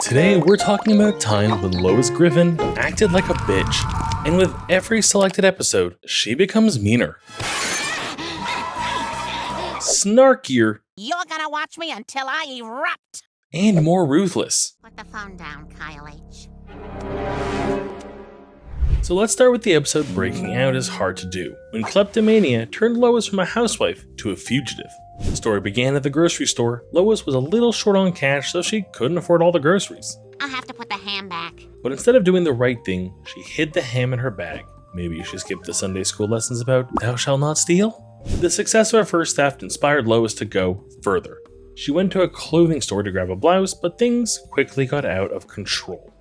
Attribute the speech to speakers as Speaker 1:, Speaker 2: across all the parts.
Speaker 1: Today we're talking about times when Lois Griffin acted like a bitch, and with every selected episode, she becomes meaner, snarkier,
Speaker 2: You're gonna watch me until I erupt.
Speaker 1: and more ruthless.
Speaker 2: Put the phone down, Kyle H.
Speaker 1: So let's start with the episode breaking out is hard to do, when kleptomania turned Lois from a housewife to a fugitive. The story began at the grocery store. Lois was a little short on cash, so she couldn't afford all the groceries.
Speaker 2: I'll have to put the ham back.
Speaker 1: But instead of doing the right thing, she hid the ham in her bag. Maybe she skipped the Sunday school lessons about thou shalt not steal? The success of her first theft inspired Lois to go further. She went to a clothing store to grab a blouse, but things quickly got out of control.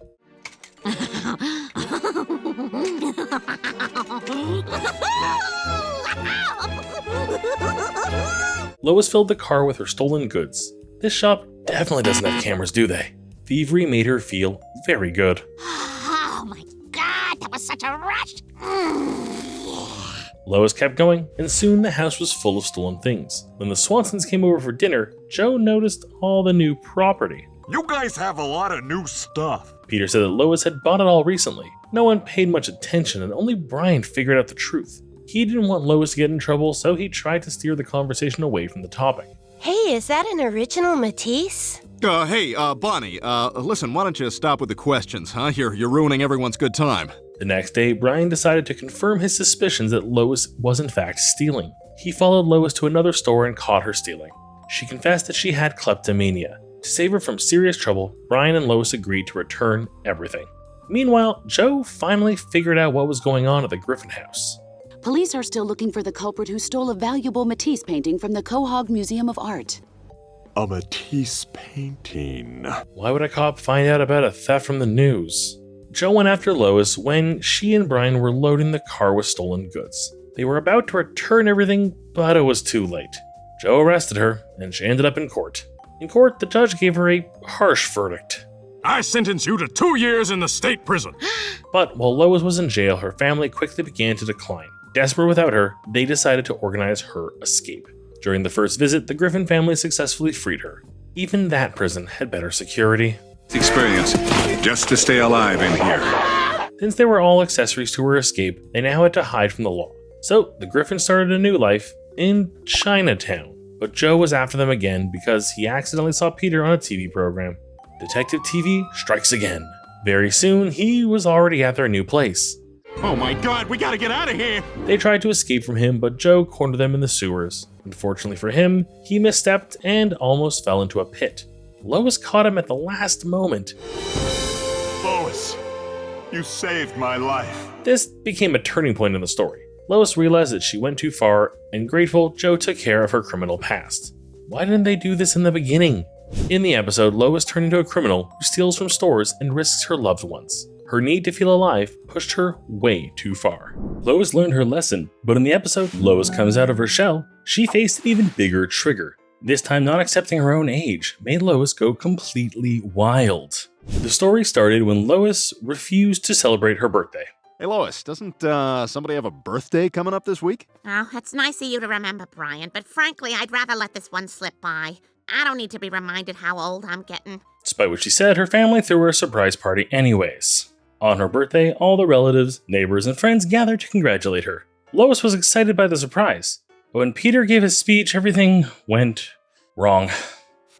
Speaker 1: Lois filled the car with her stolen goods. This shop definitely doesn't have cameras, do they? Thievery made her feel very good.
Speaker 2: Oh my god, that was such a rush.
Speaker 1: Lois kept going, and soon the house was full of stolen things. When the Swansons came over for dinner, Joe noticed all the new property.
Speaker 3: You guys have a lot of new stuff.
Speaker 1: Peter said that Lois had bought it all recently. No one paid much attention, and only Brian figured out the truth. He didn't want Lois to get in trouble, so he tried to steer the conversation away from the topic.
Speaker 4: Hey, is that an original Matisse?
Speaker 5: Hey, Bonnie, listen, why don't you stop with the questions, huh? You're ruining everyone's good time.
Speaker 1: The next day, Brian decided to confirm his suspicions that Lois was in fact stealing. He followed Lois to another store and caught her stealing. She confessed that she had kleptomania. To save her from serious trouble, Brian and Lois agreed to return everything. Meanwhile, Joe finally figured out what was going on at the Griffin house.
Speaker 6: Police are still looking for the culprit who stole a valuable Matisse painting from the Quahog Museum of Art.
Speaker 3: A Matisse painting.
Speaker 1: Why would a cop find out about a theft from the news? Joe went after Lois when she and Brian were loading the car with stolen goods. They were about to return everything, but it was too late. Joe arrested her, and she ended up in court. In court, the judge gave her a harsh verdict.
Speaker 3: I sentence you to 2 years in the state prison.
Speaker 1: But while Lois was in jail, her family quickly began to decline. Desperate without her, they decided to organize her escape. During the first visit, the Griffin family successfully freed her. Even that prison had better security.
Speaker 7: Experience, just to stay alive in here.
Speaker 1: Since they were all accessories to her escape, they now had to hide from the law. So the Griffin started a new life in Chinatown. But Joe was after them again because he accidentally saw Peter on a TV program. Detective TV strikes again. Very soon, he was already at their new place.
Speaker 3: Oh my god, we gotta get out of here.
Speaker 1: They tried to escape from him, but Joe cornered them in the sewers. Unfortunately for him, he misstepped and almost fell into a pit. Lois caught him at the last moment.
Speaker 3: Lois, you saved my life.
Speaker 1: This became a turning point in the story. Lois realized that she went too far, and grateful, Joe took care of her criminal past. Why didn't they do this in the beginning? In the episode, Lois turned into a criminal who steals from stores and risks her loved ones. Her need to feel alive pushed her way too far. Lois learned her lesson, but in the episode, Lois comes out of her shell. She faced an even bigger trigger. This time, not accepting her own age made Lois go completely wild. The story started when Lois refused to celebrate her birthday.
Speaker 5: Hey, Lois, doesn't somebody have a birthday coming up this week?
Speaker 2: Oh, it's nice of you to remember, Brian, but frankly, I'd rather let this one slip by. I don't need to be reminded how old I'm getting.
Speaker 1: Despite what she said, her family threw her a surprise party anyways. On her birthday, all the relatives, neighbors, and friends gathered to congratulate her. Lois was excited by the surprise, but when Peter gave his speech, everything went wrong.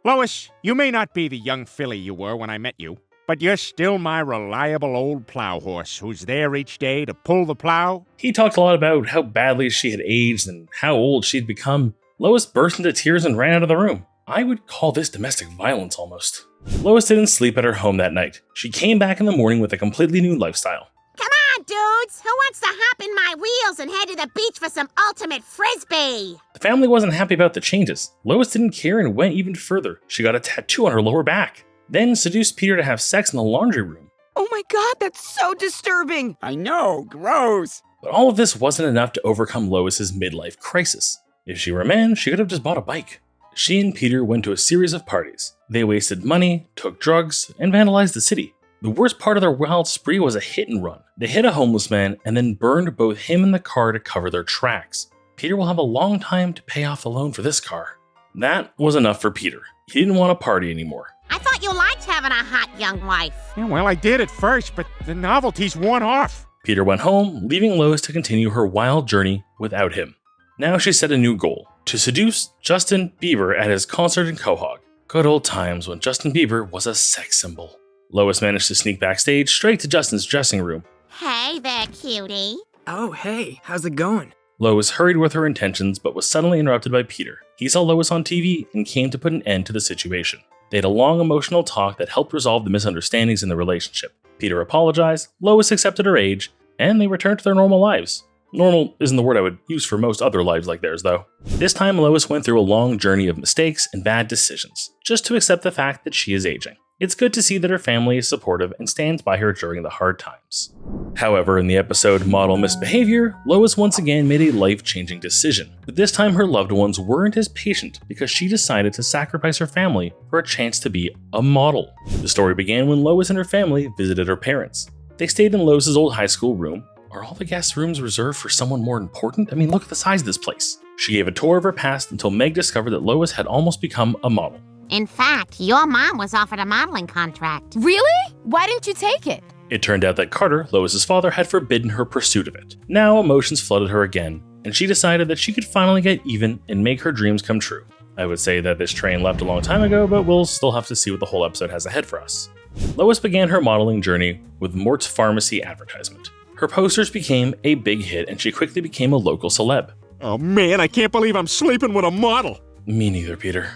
Speaker 8: Lois, you may not be the young filly you were when I met you, but you're still my reliable old plow horse who's there each day to pull the plow.
Speaker 1: He talked a lot about how badly she had aged and how old she'd become. Lois burst into tears and ran out of the room. I would call this domestic violence almost. Lois didn't sleep at her home that night. She came back in the morning with a completely new lifestyle.
Speaker 2: Come on, dudes! Who wants to hop in my wheels and head to the beach for some ultimate frisbee?
Speaker 1: The family wasn't happy about the changes. Lois didn't care and went even further. She got a tattoo on her lower back. Then seduced Peter to have sex in the laundry room.
Speaker 4: Oh my god, that's so disturbing!
Speaker 9: I know, gross.
Speaker 1: But all of this wasn't enough to overcome Lois's midlife crisis. If she were a man, she could have just bought a bike. She and Peter went to a series of parties. They wasted money, took drugs, and vandalized the city. The worst part of their wild spree was a hit and run. They hit a homeless man and then burned both him and the car to cover their tracks. Peter will have a long time to pay off the loan for this car. That was enough for Peter. He didn't want to party anymore.
Speaker 2: I thought you likes having a hot young wife.
Speaker 8: Yeah, well, I did at first, but the novelty's worn off.
Speaker 1: Peter went home, leaving Lois to continue her wild journey without him. Now she set a new goal, to seduce Justin Bieber at his concert in Quahog. Good old times when Justin Bieber was a sex symbol. Lois managed to sneak backstage straight to Justin's dressing room.
Speaker 2: Hey there, cutie.
Speaker 9: Oh, hey, how's it going?
Speaker 1: Lois hurried with her intentions, but was suddenly interrupted by Peter. He saw Lois on TV and came to put an end to the situation. They had a long emotional talk that helped resolve the misunderstandings in the relationship. Peter apologized, Lois accepted her age, and they returned to their normal lives. Normal isn't the word I would use for most other lives like theirs, though. This time, Lois went through a long journey of mistakes and bad decisions, just to accept the fact that she is aging. It's good to see that her family is supportive and stands by her during the hard times. However, in the episode Model Misbehavior, Lois once again made a life-changing decision. But this time her loved ones weren't as patient because she decided to sacrifice her family for a chance to be a model. The story began when Lois and her family visited her parents. They stayed in Lois's old high school room. Are all the guest rooms reserved for someone more important? I mean, look at the size of this place. She gave a tour of her past until Meg discovered that Lois had almost become a model.
Speaker 2: In fact, your mom was offered a modeling contract.
Speaker 10: Really? Why didn't you take it?
Speaker 1: It turned out that Carter, Lois's father, had forbidden her pursuit of it. Now emotions flooded her again, and she decided that she could finally get even and make her dreams come true. I would say that this train left a long time ago, but we'll still have to see what the whole episode has ahead for us. Lois began her modeling journey with Mort's Pharmacy advertisement. Her posters became a big hit, and she quickly became a local celeb.
Speaker 8: Oh man, I can't believe I'm sleeping with a model.
Speaker 1: Me neither, Peter.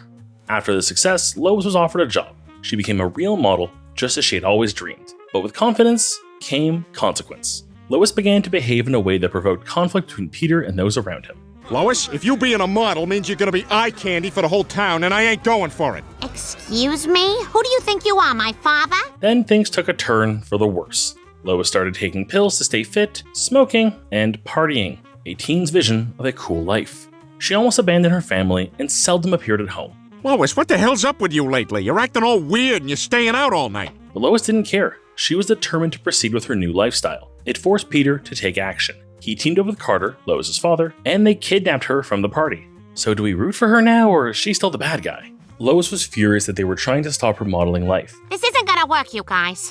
Speaker 1: After the success, Lois was offered a job. She became a real model, just as she had always dreamed. But with confidence came consequence. Lois began to behave in a way that provoked conflict between Peter and those around him.
Speaker 8: Lois, if you being a model means you're gonna be eye candy for the whole town, and I ain't going for it.
Speaker 2: Excuse me? Who do you think you are, my father?
Speaker 1: Then things took a turn for the worse. Lois started taking pills to stay fit, smoking, and partying. A teen's vision of a cool life. She almost abandoned her family and seldom appeared at home.
Speaker 8: Lois, what the hell's up with you lately? You're acting all weird and you're staying out all night.
Speaker 1: But Lois didn't care. She was determined to proceed with her new lifestyle. It forced Peter to take action. He teamed up with Carter, Lois's father, and they kidnapped her from the party. So do we root for her now, or is she still the bad guy? Lois was furious that they were trying to stop her modeling life.
Speaker 2: This isn't gonna work, you guys.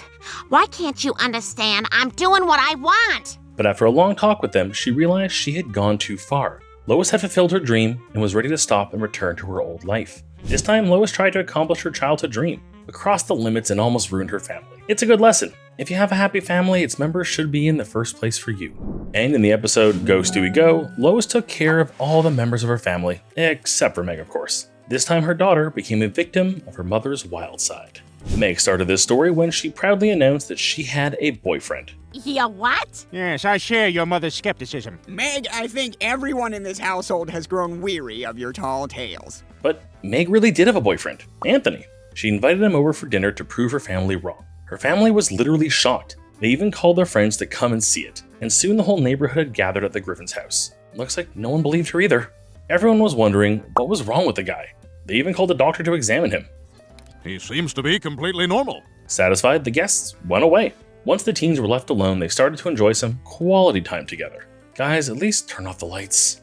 Speaker 2: Why can't you understand? I'm doing what I want.
Speaker 1: But after a long talk with them, she realized she had gone too far. Lois had fulfilled her dream and was ready to stop and return to her old life. This time, Lois tried to accomplish her childhood dream, but crossed the limits and almost ruined her family. It's a good lesson. If you have a happy family, its members should be in the first place for you. And in the episode Go Stewie Go, Lois took care of all the members of her family, except for Meg, of course. This time her daughter became a victim of her mother's wild side. Meg started this story when she proudly announced that she had a boyfriend.
Speaker 2: Yeah, what?
Speaker 8: Yes, I share your mother's skepticism.
Speaker 9: Meg, I think everyone in this household has grown weary of your tall tales.
Speaker 1: But Meg really did have a boyfriend, Anthony. She invited him over for dinner to prove her family wrong. Her family was literally shocked. They even called their friends to come and see it, and soon the whole neighborhood had gathered at the Griffin's house. Looks like no one believed her either. Everyone was wondering what was wrong with the guy. They even called a doctor to examine him.
Speaker 3: He seems to be completely normal.
Speaker 1: Satisfied, the guests went away. Once the teens were left alone, they started to enjoy some quality time together. Guys, at least turn off the lights.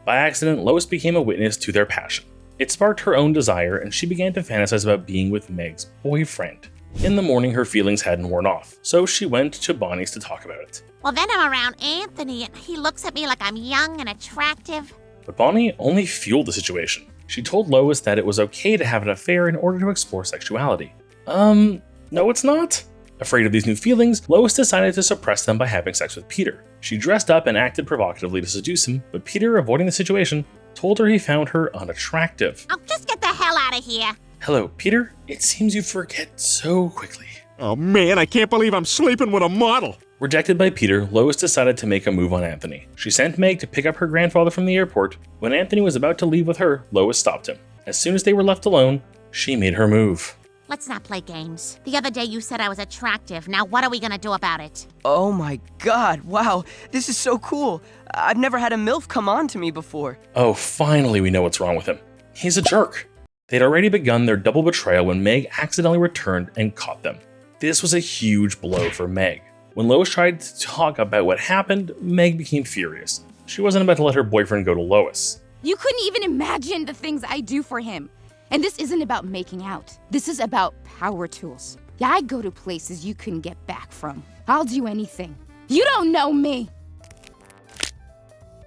Speaker 1: By accident, Lois became a witness to their passion. It sparked her own desire, and she began to fantasize about being with Meg's boyfriend. In the morning, her feelings hadn't worn off, so she went to Bonnie's to talk about it.
Speaker 2: Well, then I'm around Anthony, and he looks at me like I'm young and attractive.
Speaker 1: But Bonnie only fueled the situation. She told Lois that it was okay to have an affair in order to explore sexuality. No it's not. Afraid of these new feelings, Lois decided to suppress them by having sex with Peter. She dressed up and acted provocatively to seduce him, but Peter, avoiding the situation, told her he found her unattractive.
Speaker 2: Oh, just get the hell out of here.
Speaker 1: Hello, Peter? It seems you forget so quickly.
Speaker 8: Oh man, I can't believe I'm sleeping with a model.
Speaker 1: Rejected by Peter, Lois decided to make a move on Anthony. She sent Meg to pick up her grandfather from the airport. When Anthony was about to leave with her, Lois stopped him. As soon as they were left alone, she made her move.
Speaker 2: Let's not play games. The other day you said I was attractive. Now what are we gonna do about it?
Speaker 11: Oh my god, wow, this is so cool. I've never had a MILF come on to me before.
Speaker 1: Oh, finally we know what's wrong with him. He's a jerk. They'd already begun their double betrayal when Meg accidentally returned and caught them. This was a huge blow for Meg. When Lois tried to talk about what happened, Meg became furious. She wasn't about to let her boyfriend go to Lois.
Speaker 10: You couldn't even imagine the things I do for him. And this isn't about making out. This is about power tools. Yeah, I go to places you couldn't get back from. I'll do anything. You don't know me!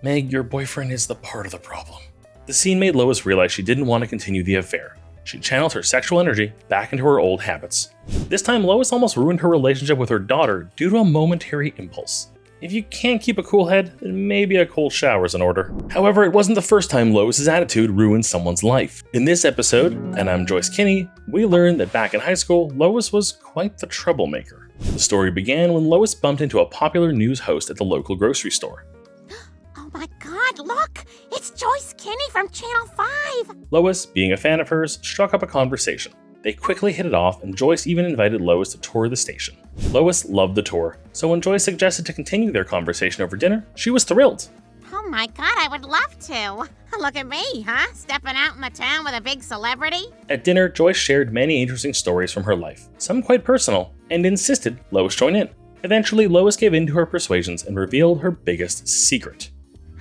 Speaker 1: Meg, your boyfriend is the part of the problem. The scene made Lois realize she didn't want to continue the affair. She channeled her sexual energy back into her old habits. This time, Lois almost ruined her relationship with her daughter due to a momentary impulse. If you can't keep a cool head, then maybe a cold shower is in order. However, it wasn't the first time Lois's attitude ruined someone's life. In this episode, and I'm Joyce Kinney, we learned that back in high school, Lois was quite the troublemaker. The story began when Lois bumped into a popular news host at the local grocery store.
Speaker 2: Oh my god, look! It's Joyce Kinney from Channel 5!
Speaker 1: Lois, being a fan of hers, struck up a conversation. They quickly hit it off, and Joyce even invited Lois to tour the station. Lois loved the tour, so when Joyce suggested to continue their conversation over dinner, she was thrilled.
Speaker 2: Oh my god, I would love to! Look at me, huh? Stepping out in the town with a big celebrity?
Speaker 1: At dinner, Joyce shared many interesting stories from her life, some quite personal, and insisted Lois join in. Eventually, Lois gave in to her persuasions and revealed her biggest secret.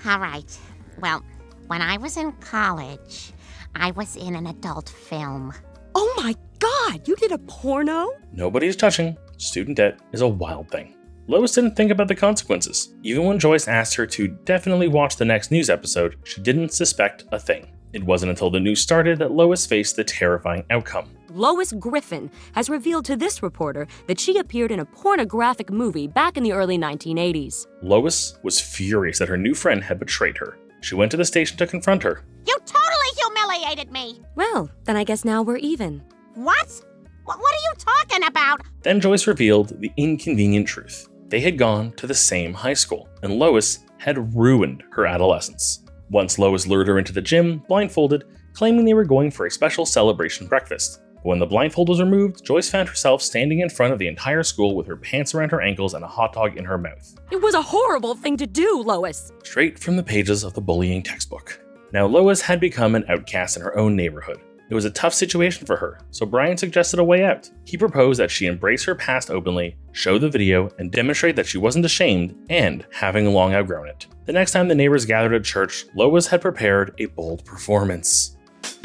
Speaker 2: Alright, well, when I was in college, I was in an adult film.
Speaker 4: Oh my god, you did a porno?
Speaker 1: Nobody's touching. Student debt is a wild thing. Lois didn't think about the consequences. Even when Joyce asked her to definitely watch the next news episode, she didn't suspect a thing. It wasn't until the news started that Lois faced the terrifying outcome.
Speaker 12: Lois Griffin has revealed to this reporter that she appeared in a pornographic movie back in the early 1980s.
Speaker 1: Lois was furious that her new friend had betrayed her. She went to the station to confront her.
Speaker 2: You totally humiliated me!
Speaker 12: Well, then I guess now we're even.
Speaker 2: What? What are you talking about?
Speaker 1: Then Joyce revealed the inconvenient truth. They had gone to the same high school, and Lois had ruined her adolescence. Once Lois lured her into the gym, blindfolded, claiming they were going for a special celebration breakfast. But when the blindfold was removed, Joyce found herself standing in front of the entire school with her pants around her ankles and a hot dog in her mouth.
Speaker 12: It was a horrible thing to do, Lois!
Speaker 1: Straight from the pages of the bullying textbook. Now Lois had become an outcast in her own neighborhood. It was a tough situation for her, so Brian suggested a way out. He proposed that she embrace her past openly, show the video, and demonstrate that she wasn't ashamed and having long outgrown it. The next time the neighbors gathered at church, Lois had prepared a bold performance.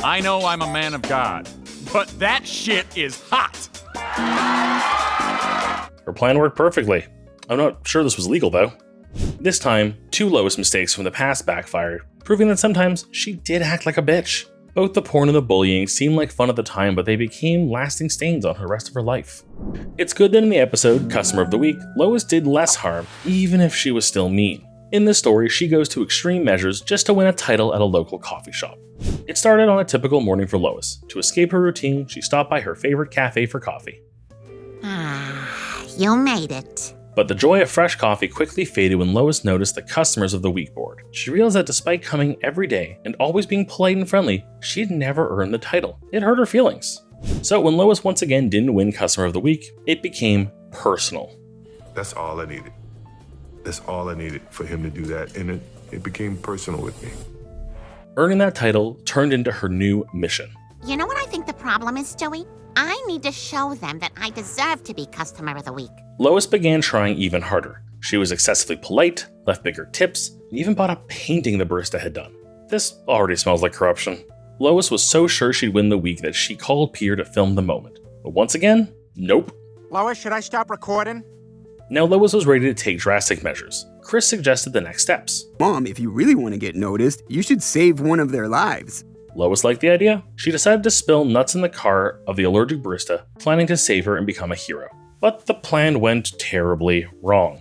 Speaker 3: I know I'm a man of God, but that shit is hot!
Speaker 1: Her plan worked perfectly. I'm not sure this was legal though. This time, 2 Lois mistakes from the past backfired, proving that sometimes she did act like a bitch. Both the porn and the bullying seemed like fun at the time, but they became lasting stains on the rest of her life. It's good that in the episode, Customer of the Week, Lois did less harm, even if she was still mean. In this story, she goes to extreme measures just to win a title at a local coffee shop. It started on a typical morning for Lois. To escape her routine, she stopped by her favorite cafe for coffee.
Speaker 2: You made it.
Speaker 1: But the joy of fresh coffee quickly faded when Lois noticed the Customers of the Week board. She realized that despite coming every day and always being polite and friendly, she had never earned the title. It hurt her feelings. So when Lois once again didn't win Customer of the Week, it became personal.
Speaker 7: That's all I needed. That's all I needed for him to do that, and it became personal with me.
Speaker 1: Earning that title turned into her new mission.
Speaker 2: You know what I think the problem is, Stewie? I need to show them that I deserve to be Customer of the Week.
Speaker 1: Lois began trying even harder. She was excessively polite, left bigger tips, and even bought a painting the barista had done. This already smells like corruption. Lois was so sure she'd win the week that she called Peter to film the moment. But once again, nope.
Speaker 8: Lois, should I stop recording?
Speaker 1: Now Lois was ready to take drastic measures. Chris suggested the next steps.
Speaker 9: Mom, if you really want to get noticed, you should save one of their lives.
Speaker 1: Lois liked the idea. She decided to spill nuts in the car of the allergic barista, planning to save her and become a hero. But the plan went terribly wrong.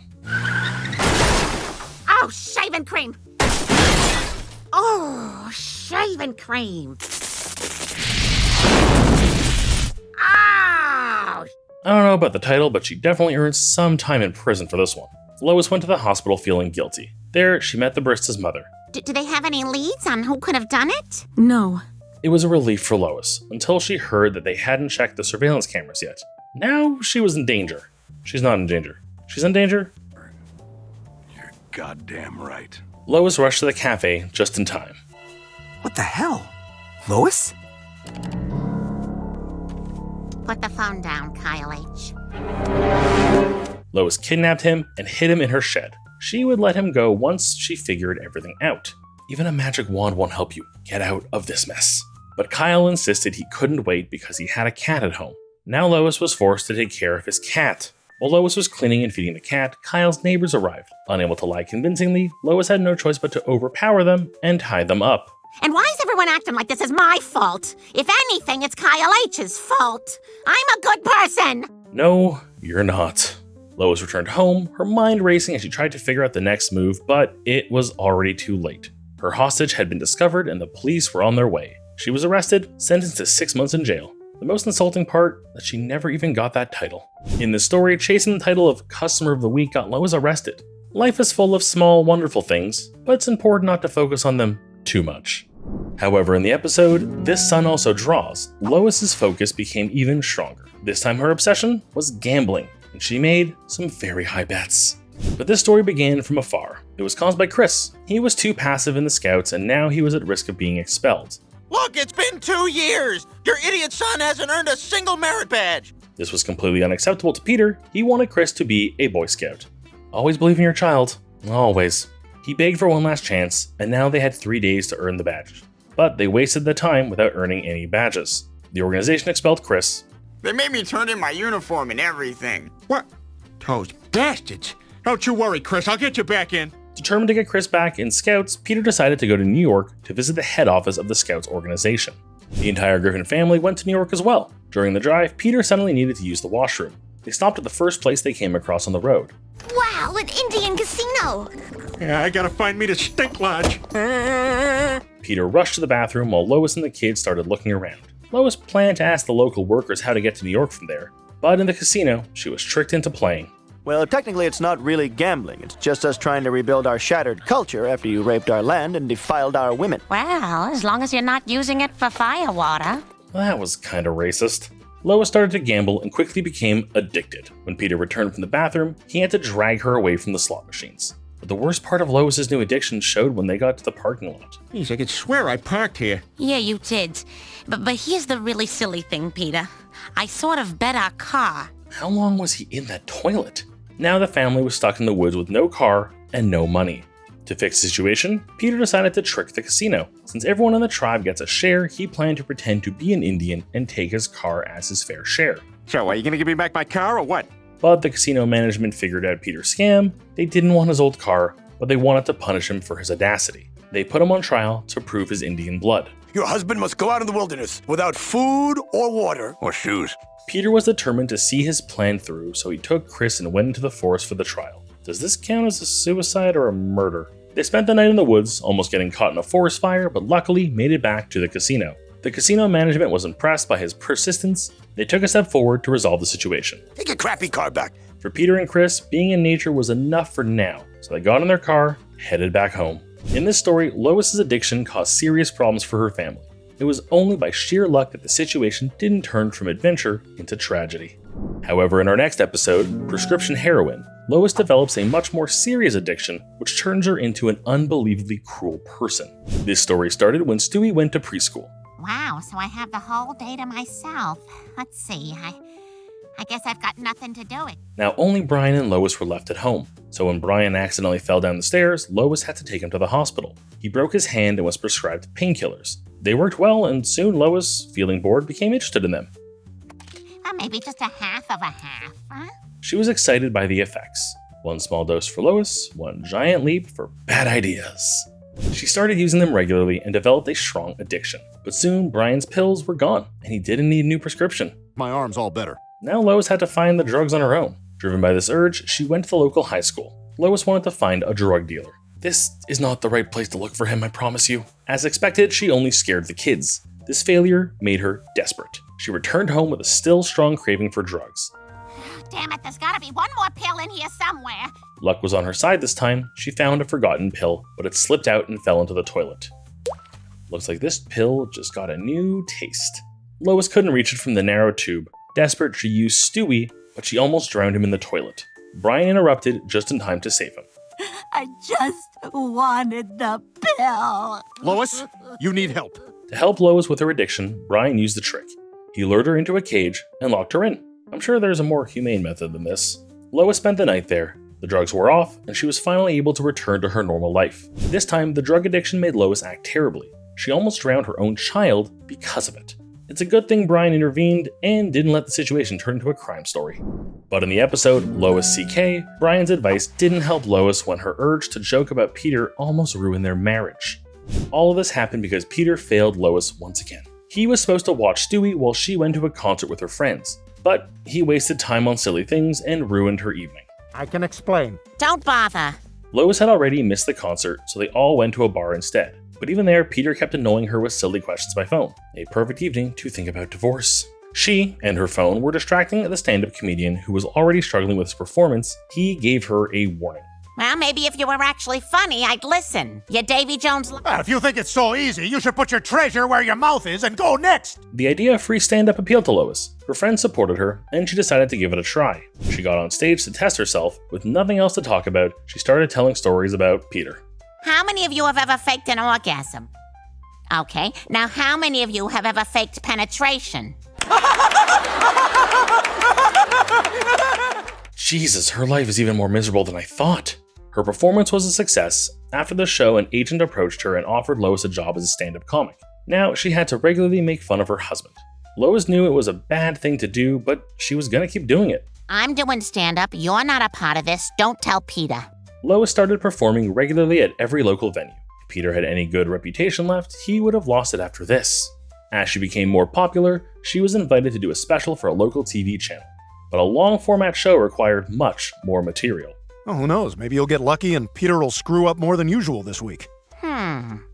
Speaker 2: Oh, shaving cream! Oh, shaving cream! Ow!
Speaker 1: I don't know about the title, but she definitely earned some time in prison for this one. Lois went to the hospital feeling guilty. There, she met the barista's mother.
Speaker 2: Do they have any leads on who could have done it?
Speaker 12: No.
Speaker 1: It was a relief for Lois, until she heard that they hadn't checked the surveillance cameras yet. Now she was in danger. She's not in danger. She's in danger?
Speaker 7: You're goddamn right.
Speaker 1: Lois rushed to the cafe just in time.
Speaker 9: What the hell? Lois?
Speaker 2: Put the phone down, Kyle H.
Speaker 1: Lois kidnapped him and hid him in her shed. She would let him go once she figured everything out. Even a magic wand won't help you get out of this mess. But Kyle insisted he couldn't wait because he had a cat at home. Now Lois was forced to take care of his cat. While Lois was cleaning and feeding the cat, Kyle's neighbors arrived. Unable to lie convincingly, Lois had no choice but to overpower them and tie them up.
Speaker 2: And why is everyone acting like this is my fault? If anything, it's Kyle H's fault. I'm a good person.
Speaker 1: No, you're not. Lois returned home, her mind racing as she tried to figure out the next move, but it was already too late. Her hostage had been discovered and the police were on their way. She was arrested, sentenced to 6 months in jail. The most insulting part, that she never even got that title. In this story, chasing the title of Customer of the Week got Lois arrested. Life is full of small, wonderful things, but it's important not to focus on them too much. However, in the episode, This Sun Also Draws, Lois's focus became even stronger. This time her obsession was gambling, and she made some very high bets. But this story began from afar. It was caused by Chris. He was too passive in the Scouts, and now he was at risk of being expelled.
Speaker 13: Look, it's been 2 years! Your idiot son hasn't earned a single merit badge!
Speaker 1: This was completely unacceptable to Peter. He wanted Chris to be a Boy Scout. Always believe in your child. Always. He begged for one last chance, and now they had 3 days to earn the badge. But they wasted the time without earning any badges. The organization expelled Chris.
Speaker 9: They made me turn in my uniform and everything.
Speaker 8: What? Those bastards! Don't you worry, Chris, I'll get you back in.
Speaker 1: Determined to get Chris back in Scouts, Peter decided to go to New York to visit the head office of the Scouts organization. The entire Griffin family went to New York as well. During the drive, Peter suddenly needed to use the washroom. They stopped at the first place they came across on the road.
Speaker 2: Wow, an Indian casino!
Speaker 8: Yeah, I gotta find me the stink lodge.
Speaker 1: Peter rushed to the bathroom while Lois and the kids started looking around. Lois planned to ask the local workers how to get to New York from there, but in the casino, she was tricked into playing.
Speaker 14: Well, technically it's not really gambling. It's just us trying to rebuild our shattered culture after you raped our land and defiled our women.
Speaker 2: Well, as long as you're not using it for firewater.
Speaker 1: That was kinda racist. Lois started to gamble and quickly became addicted. When Peter returned from the bathroom, he had to drag her away from the slot machines. But the worst part of Lois's new addiction showed when they got to the parking lot.
Speaker 8: Jeez, I could swear I parked here.
Speaker 2: Yeah, you did. But here's the really silly thing, Peter. I sort of bet our car.
Speaker 1: How long was he in that toilet? Now the family was stuck in the woods with no car and no money. To fix the situation, Peter decided to trick the casino. Since everyone in the tribe gets a share, he planned to pretend to be an Indian and take his car as his fair share.
Speaker 8: So, are you gonna give me back my car or what?
Speaker 1: But the casino management figured out Peter's scam. They didn't want his old car, but they wanted to punish him for his audacity. They put him on trial to prove his Indian blood.
Speaker 13: Your husband must go out in the wilderness without food or water or shoes.
Speaker 1: Peter was determined to see his plan through, so he took Chris and went into the forest for the trial. Does this count as a suicide or a murder? They spent the night in the woods, almost getting caught in a forest fire, but luckily made it back to the casino. The casino management was impressed by his persistence. They took a step forward to resolve the situation.
Speaker 13: Take your crappy car back.
Speaker 1: For Peter and Chris, being in nature was enough for now, so they got in their car, headed back home. In this story, Lois's addiction caused serious problems for her family. It was only by sheer luck that the situation didn't turn from adventure into tragedy. However, in our next episode, Prescription Heroin, Lois develops a much more serious addiction, which turns her into an unbelievably cruel person. This story started when Stewie went to preschool.
Speaker 2: Wow, so I have the whole day to myself. Let's see, I guess I've got nothing to do it.
Speaker 1: Now only Brian and Lois were left at home, so when Brian accidentally fell down the stairs, Lois had to take him to the hospital. He broke his hand and was prescribed painkillers. They worked well, and soon Lois, feeling bored, became interested in them.
Speaker 2: Maybe just a half of a half, huh?
Speaker 1: She was excited by the effects. One small dose for Lois, one giant leap for bad ideas. She started using them regularly and developed a strong addiction. But soon, Brian's pills were gone, and he didn't need a new prescription.
Speaker 5: My arm's all better.
Speaker 1: Now Lois had to find the drugs on her own. Driven by this urge, she went to the local high school. Lois wanted to find a drug dealer. This is not the right place to look for him, I promise you. As expected, she only scared the kids. This failure made her desperate. She returned home with a still strong craving for drugs.
Speaker 2: Damn it, there's gotta be one more pill in here somewhere.
Speaker 1: Luck was on her side this time. She found a forgotten pill, but it slipped out and fell into the toilet. Looks like this pill just got a new taste. Lois couldn't reach it from the narrow tube. Desperate, she used Stewie, but she almost drowned him in the toilet. Brian interrupted just in time to save him.
Speaker 4: I just wanted the pill.
Speaker 5: Lois, you need help.
Speaker 1: To help Lois with her addiction, Brian used the trick. He lured her into a cage and locked her in. I'm sure there's a more humane method than this. Lois spent the night there. The drugs wore off, and she was finally able to return to her normal life. This time, the drug addiction made Lois act terribly. She almost drowned her own child because of it. It's a good thing Brian intervened and didn't let the situation turn into a crime story. But in the episode Lois CK, Brian's advice didn't help Lois when her urge to joke about Peter almost ruined their marriage. All of this happened because Peter failed Lois once again. He was supposed to watch Stewie while she went to a concert with her friends, but he wasted time on silly things and ruined her evening.
Speaker 8: I can explain.
Speaker 2: Don't bother.
Speaker 1: Lois had already missed the concert, so they all went to a bar instead. But even there, Peter kept annoying her with silly questions by phone. A perfect evening to think about divorce. She and her phone were distracting the stand-up comedian who was already struggling with his performance. He gave her a warning.
Speaker 2: Well, maybe if you were actually funny, I'd listen. You Davy Jones...
Speaker 8: If you think it's so easy, you should put your treasure where your mouth is and go next!
Speaker 1: The idea of free stand-up appealed to Lois. Her friends supported her, and she decided to give it a try. She got on stage to test herself. With nothing else to talk about, she started telling stories about Peter.
Speaker 2: How many of you have ever faked an orgasm? Okay, now how many of you have ever faked penetration?
Speaker 1: Jesus, her life is even more miserable than I thought. Her performance was a success. After the show, an agent approached her and offered Lois a job as a stand-up comic. Now, she had to regularly make fun of her husband. Lois knew it was a bad thing to do, but she was gonna keep doing it.
Speaker 2: I'm doing stand-up. You're not a part of this. Don't tell Peter.
Speaker 1: Lois started performing regularly at every local venue. If Peter had any good reputation left, he would have lost it after this. As she became more popular, she was invited to do a special for a local TV channel. But a long-format show required much more material.
Speaker 15: Oh, who knows? Maybe you'll get lucky and Peter will screw up more than usual this week.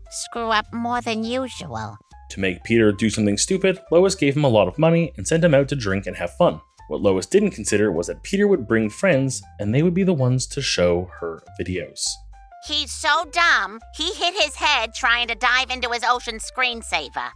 Speaker 2: Screw up more than usual.
Speaker 1: To make Peter do something stupid, Lois gave him a lot of money and sent him out to drink and have fun. What Lois didn't consider was that Peter would bring friends and they would be the ones to show her videos.
Speaker 2: He's so dumb, he hit his head trying to dive into his ocean screensaver.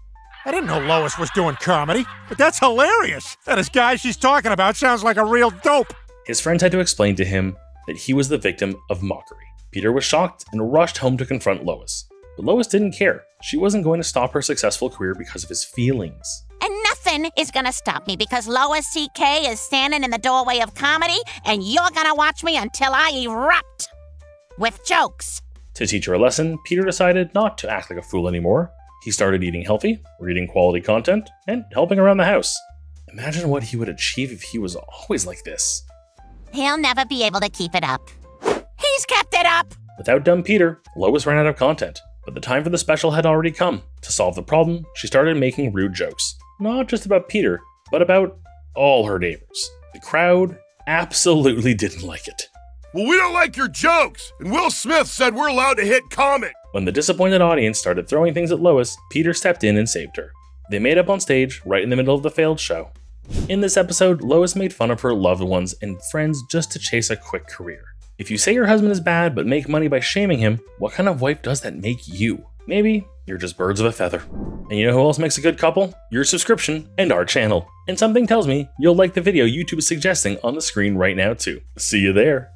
Speaker 8: I didn't know Lois was doing comedy, but that's hilarious! And this guy she's talking about sounds like a real dope!
Speaker 1: His friends had to explain to him that he was the victim of mockery. Peter was shocked and rushed home to confront Lois. But Lois didn't care. She wasn't going to stop her successful career because of his feelings.
Speaker 2: And nothing is gonna stop me because Lois CK is standing in the doorway of comedy and you're gonna watch me until I erupt with jokes.
Speaker 1: To teach her a lesson, Peter decided not to act like a fool anymore. He started eating healthy, reading quality content, and helping around the house. Imagine what he would achieve if he was always like this.
Speaker 2: He'll never be able to keep it up. He's kept it up!
Speaker 1: Without dumb Peter, Lois ran out of content. But the time for the special had already come. To solve the problem, she started making rude jokes. Not just about Peter, but about all her neighbors. The crowd absolutely didn't like it.
Speaker 16: Well, we don't like your jokes, and Will Smith said we're allowed to hit comic.
Speaker 1: When the disappointed audience started throwing things at Lois, Peter stepped in and saved her. They made up on stage, right in the middle of the failed show. In this episode, Lois made fun of her loved ones and friends just to chase a quick career. If you say your husband is bad but make money by shaming him, what kind of wife does that make you? Maybe you're just birds of a feather. And you know who else makes a good couple? Your subscription and our channel. And something tells me you'll like the video YouTube is suggesting on the screen right now too. See you there.